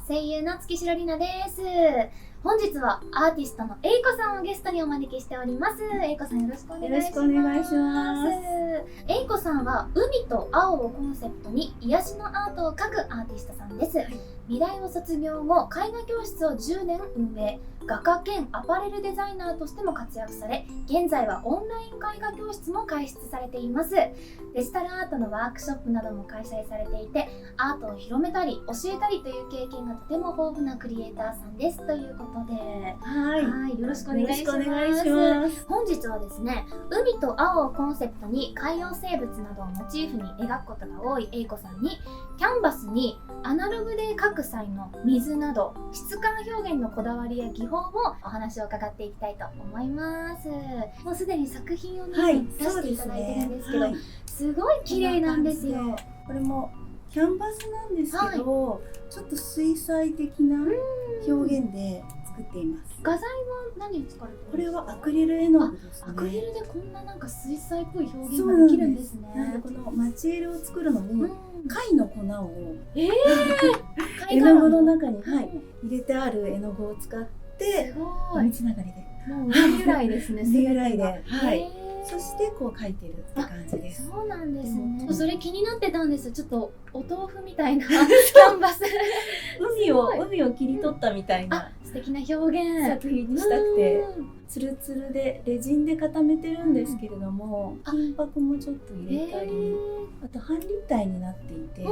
声優の月城里奈です。本日はアーティストのエイコさんをゲストにお招きしております。エイコさんよろしくお願いします。よろしくお願いします。エイコさんは海と青をコンセプトに癒しのアートを描くアーティストさんです。美大を卒業後、絵画教室を10年運営、画家兼アパレルデザイナーとしても活躍され、現在はオンライン絵画教室も開設されています。デジタルアートのワークショップなども開催されていて、アートを広めたり教えたりという経験がとても豊富なクリエイターさんですということで、よろしくお願いします。本日はですね、海と青をコンセプトに海洋生物などをモチーフに描くことが多いエイコさんに、キャンバスにアナログで描く際の水など質感表現のこだわりや技法をお話を伺っていきたいと思います。もうすでに作品を出していただいてるんですけど、すごい綺麗なんですよ。これもキャンバスなんですけど、ちょっと水彩的な表現で作っています。画材は何を使われてるんですか？これはアクリル絵の具ですね。アクリルでこんななんか水彩っぽい表現ができるんですね。なんでこのマチエルを作るのに、貝の粉を絵の具の中に、入れてある絵の具を使って海つながりで、もう海由来ですね。海由来で、そしてこう描いてるって感じです。そうなんですね。それ気になってたんです。ちょっとお豆腐みたいなキャンバス海を切り取ったみたいな素敵な表現作品にしたくて、ツルツルでレジンで固めてるんですけれども、金箔もちょっと入れたり、あと半立体になっていて、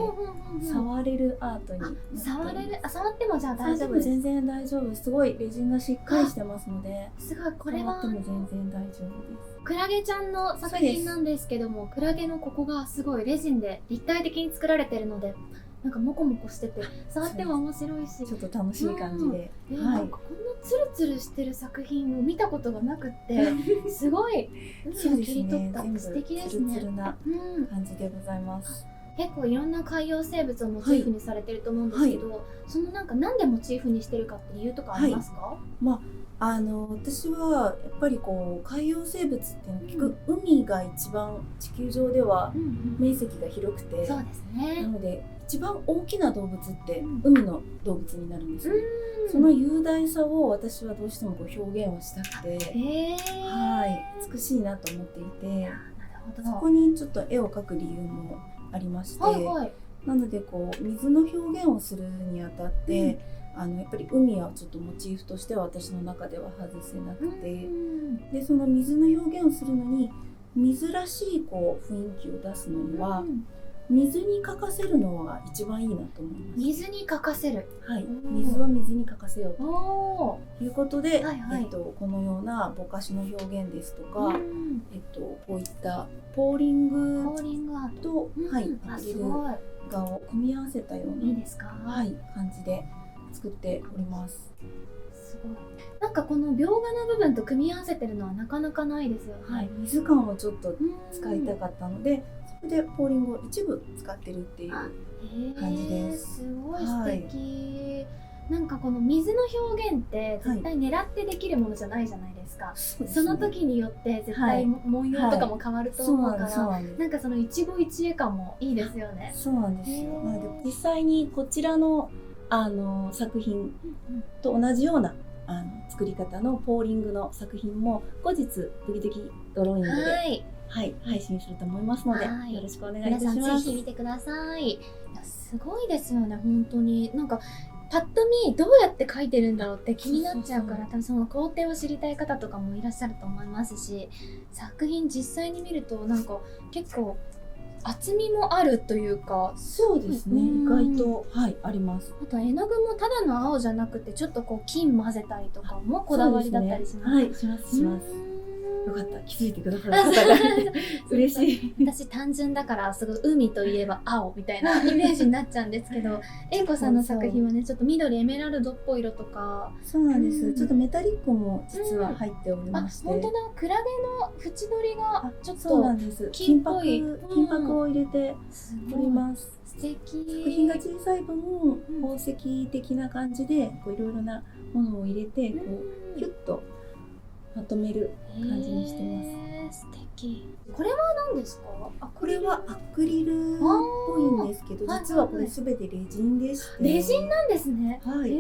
触れるアートになっています。触ってもじゃあ大丈夫です？全然大丈夫。すごいレジンがしっかりしてますので、すごい。これは触っても全然大丈夫です。クラゲちゃんの作品なんですけども、クラゲのここがすごいレジンで立体的に作られてるので、なんかモコモコしてて触っても面白いし、ちょっと楽しい感じで、なんかこんなツルツルしてる作品を見たことがなくってすごい海を切り取った素敵ですね。ツルツルな感じでございます。結構いろんな海洋生物をモチーフにされてると思うんですけど、そのなんでモチーフにしてるかって理由とかありますか？私はやっぱりこう海洋生物っていうのは海が一番地球上では面積が広くて、そうですね。なので一番大きな動物って海の動物になるんですよね。その雄大さを私はどうしてもこう表現をしたくて、美しいなと思っていて、そこにちょっと絵を描く理由もありまして、なのでこう水の表現をするにあたって、やっぱり海はちょっとモチーフとしては私の中では外せなくて、でその水の表現をするのに水らしいこう雰囲気を出すのには、水に描かせるのが一番いいなと思います。水に描かせる。水は水に描かせようということで、このようなぼかしの表現ですとか、こういったポーリングとアクリル画を組み合わせたような感じで作っております。すごい。なんかこの描画の部分と組み合わせてるのはなかなかないですよね。水感をちょっと使いたかったので、それでポーリングを一部使ってるっていう感じです。すごい素敵。なんかこの水の表現って絶対狙ってできるものじゃないじゃないですか。その時によって絶対文様とかも変わると思うから、なんかその一期一会感もいいですよね。そうなんですよ。なので実際にこちらの作品と同じような作り方のポーリングの作品も後日ドキドキドローイングで配信すると思いますので、よろしくお願いいたします。皆さんぜひ見てください。すごいですよね、本当に。なんかパッと見どうやって描いてるんだろうって気になっちゃうから、多分その工程を知りたい方とかもいらっしゃると思いますし、作品実際に見るとなんか結構厚みもあるというか。そうですね、意外とあります。あと絵の具もただの青じゃなくてちょっとこう金混ぜたりとかもこだわりだったりします。します。よかった、気づいてくださる方が嬉しい。私単純だからすごい海といえば青みたいなイメージになっちゃうんですけど、エイコさんの作品はね、ちょっと緑エメラルドっぽい色とか。そうなんです。ちょっとメタリックも実は入っておりまして、本当だ、クラゲの縁取りがちょっと金っぽい金箔を入れております。素敵。作品が小さい分、宝石的な感じでこういろいろなものを入れてこうキュッとまとめる感じにしてます。素敵。これは何ですか？これはアクリルっぽいんですけど、実はこれすべてレジンでして。レジンなんですね。はい。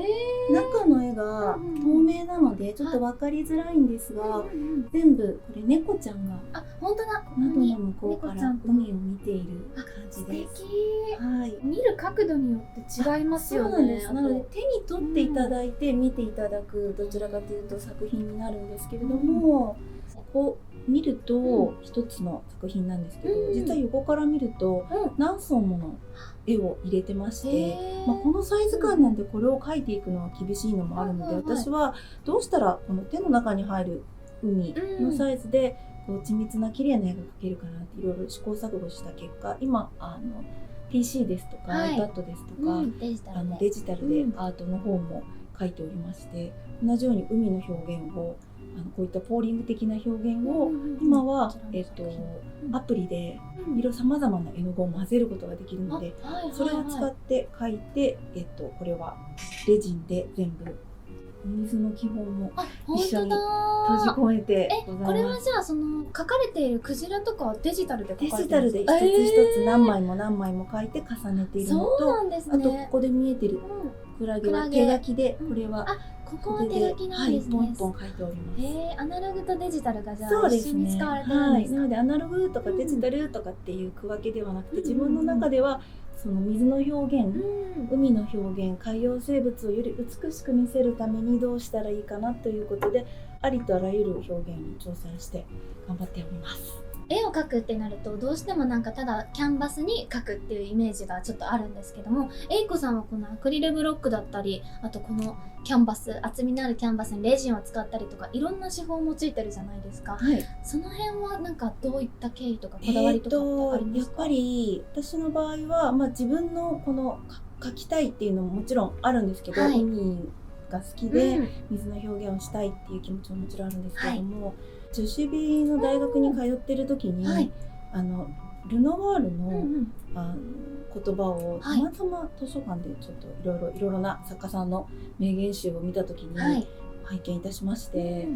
中の絵が透明なのでちょっと分かりづらいんですが、全部これ猫ちゃんが本当だ。窓の向こうから海を見ている感じです。素敵。はい。見る角度によって違いますよね。そうなんです。なので手に取っていただいて見ていただくどちらかというと作品になるんですけれども、こう見ると一つの作品なんですけど、実は横から見ると何層もの絵を入れてまして、このサイズ感なんでこれを描いていくのは厳しいのもあるので、私はどうしたらこの手の中に入る海のサイズでこう緻密な綺麗な絵が描けるかなっていろいろ試行錯誤した結果、今PC ですとか iPad ですとか、デジタルでアートの方も描いておりまして、同じように海の表現をこういったポーリング的な表現を今はアプリでさまざまな絵の具を混ぜることができるので、それを使って描いて、これはレジンで全部お水の基本も一緒に閉じ込めてございます。これはじゃあその描かれているクジラとかはデジタルで描かれてるんですか？デジタルで一つ一つ何枚も何枚も描いて重ねているのと、あとここで見えてるクラゲは手書きで、これはここは手書きなんですね。ポンポン書いております。アナログとデジタルがじゃあ一緒に使われてるんですか？なのでアナログとかデジタルとかっていう区分けではなくて、自分の中ではその水の表現、海の表現、海洋生物をより美しく見せるためにどうしたらいいかなということで、ありとあらゆる表現に挑戦して頑張っております。絵を描くってなるとどうしてもなんかただキャンバスに描くっていうイメージがちょっとあるんですけども、えいこさんはこのアクリルブロックだったり、あとこのキャンバス、厚みのあるキャンバスにレジンを使ったりとかいろんな手法を用いてるじゃないですか。その辺はなんかどういった経緯とかこだわりとかってありますか？やっぱり私の場合は、自分のこの描きたいっていうのももちろんあるんですけど、海が好きで水の表現をしたいっていう気持ちももちろんあるんですけれども、女子美の大学に通ってる時に、ルノワールの、言葉をたまたま図書館でちょっといろいろな作家さんの名言集を見た時に拝見いたしまして、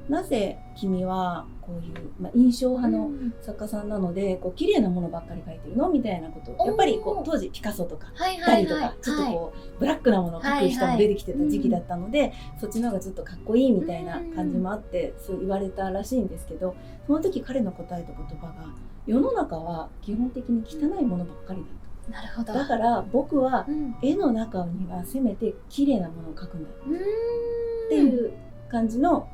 なぜ君はこういう、印象派の作家さんなのでこう綺麗なものばっかり描いてるのみたいなことを、やっぱりこう当時ピカソとかダリとかちょっとこうブラックなものを描く人も出てきてた時期だったので、そっちの方がちょっとかっこいいみたいな感じもあってそう言われたらしいんですけど、その時彼の答えた言葉が、世の中は基本的に汚いものばっかりだと。なるほど。だから僕は絵の中にはせめて綺麗なものを描くんだっていう感じの、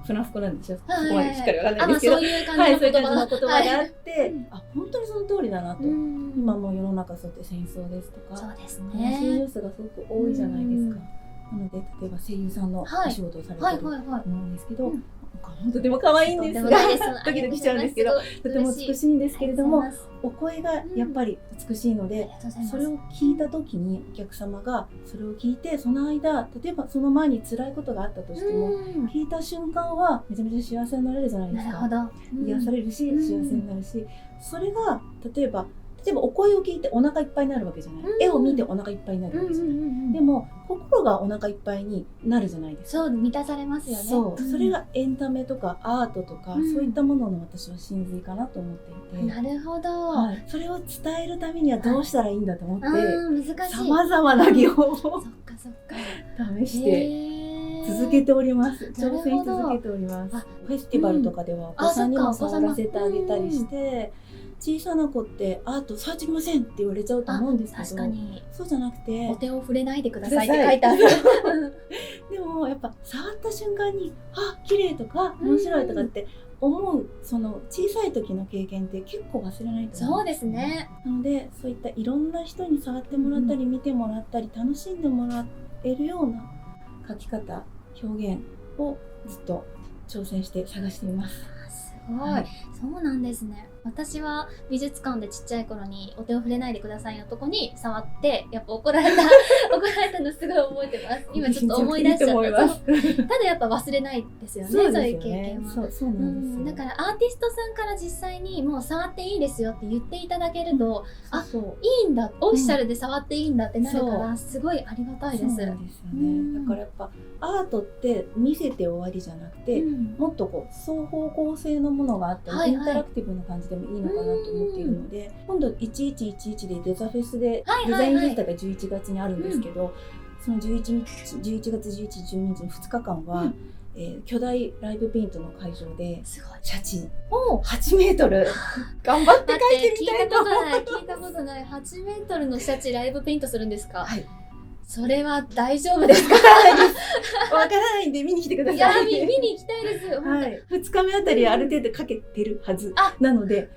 フランス語なんでしょ、そこまでしっかりわかんないんですけど、そういう感じの言葉があって、本当にその通りだなと。今もう世の中そうやって戦争ですとか、そうです悲しいニュースがすごく多いじゃないですか。なので例えば声優さんのお仕事をされてると思うんですけど、本当でも可愛いんですが、ドキドキしちゃうんですけど、とても美しいんですけれども、お声がやっぱり美しいので、それを聞いた時にお客様がそれを聞いて、その間例えばその前に辛いことがあったとしても、聞いた瞬間はめちゃめちゃ幸せになれるじゃないですか。癒されるし幸せになるし、それが例えばお声を聞いてお腹いっぱいになるわけじゃない、絵を見てお腹いっぱいになるわけじゃない、でも心がお腹いっぱいになるじゃないですか。そう、満たされますよね。それがエンタメとかアートとか、そういったものの私は真髄かなと思っていて、なるほど、それを伝えるためにはどうしたらいいんだと思って、さ難しい、まざまな技法をそっか試して続けております。挑戦し続けております。フェスティバルとかではお子さんにも触らせてあげたりして、小さな子ってアート触っちゃいけませんって言われちゃうと思うんですけど、確かにそうじゃなくて、お手を触れないでくださいって書いてあるでもやっぱ触った瞬間に綺麗とか面白いとかって思う、その小さい時の経験って結構忘れないと思そうですね。なのでそういったいろんな人に触ってもらったり見てもらったり楽しんでもらえるような描き方表現をずっと挑戦して探しています。すごい、そうなんですね。私は美術館でちっちゃい頃にお手を触れないでくださいのとこに触ってやっぱ怒られたたのすごい覚えてます。今ちょっと思い出しちゃった。ただやっぱ忘れないですよね。そういう経験は。そうなんですよ。だからアーティストさんから実際にもう触っていいですよって言っていただけると、いいんだ、オフィシャルで触っていいんだってなるからすごいありがたいです。そうなんですよね。だからやっぱアートって見せて終わりじゃなくて、もっとこう双方向性のものがあって、インタラクティブな感じでもいいのかなと思っているので、今度1111でデザフェスでデザインフェスタが11月にあるんですけど、その11月11、12日の2日間は、巨大ライブペイントの会場でシャチ8メートル頑張って描いてみたいと思う。聞いたことない。8メートルのシャチライブペイントするんですか？はい。それは大丈夫ですか？わからないんで見に来てください。いや、見に行きたいです。はい。2日目あたりある程度かけてるはずなので、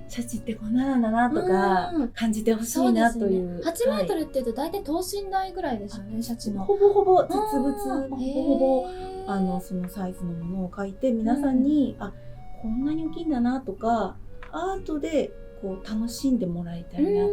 シャチってこんななんだなとか感じてほしいなという。8メートルって言うと大体等身大ぐらいですよね、シャチの。ほぼほぼ実物、ほぼそのサイズのものを描いて皆さんに、こんなに大きいんだなとか、アートでこう楽しんでもらいたいなっ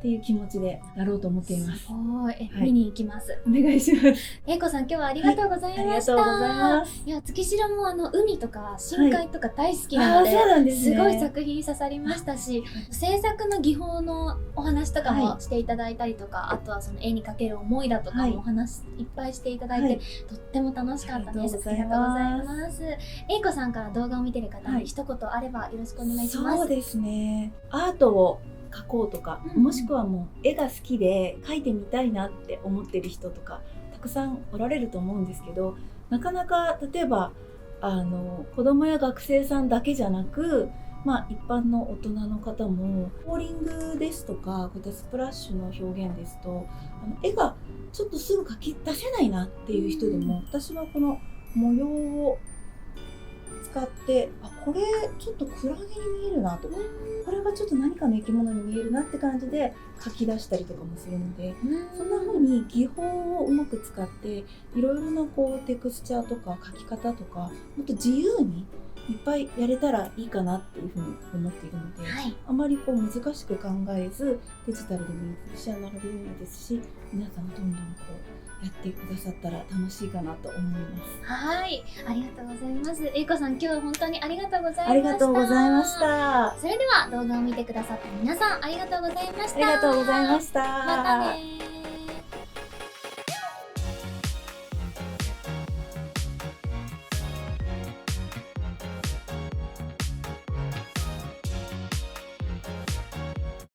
ていう気持ちでやろうと思っています。すごい。見に行きます。お願いします。英子さん、今日はありがとうございました。ありがとうございます。いや、月城も海とか深海とか大好きなので、すごい作品刺さりましたし、制作の技法のお話とかもしていただいたりとか、あとはその絵にかける思いだとかもお話いっぱいしていただいて、とっても楽しかったです。ありがとうございます。英子さんから動画を見てる方に一言あればよろしくお願いします。そうですね。アートを描こうとか、もしくはもう絵が好きで描いてみたいなって思ってる人とかたくさんおられると思うんですけど、なかなか例えば子供や学生さんだけじゃなく、一般の大人の方もポーリングですとか、こういったスプラッシュの表現ですと絵がちょっとすぐ描き出せないなっていう人でも、私はこの模様を使って、これちょっとクラゲに見えるなとか、これがちょっと何かの生き物に見えるなって感じで書き出したりとかもするので、そんな風に技法をうまく使っていろいろなテクスチャーとか書き方とかもっと自由にいっぱいやれたらいいかなっていうふうに思っているので、あまり難しく考えずデジタルでもいいですし、アナログでもいいですし、皆さんどんどんやってくださったら楽しいかなと思います。はい、ありがとうございます。英子さん、今日は本当にありがとうございました。ありがとうございました。それでは動画を見てくださった皆さん、ありがとうございました。ありがとうございました。またね。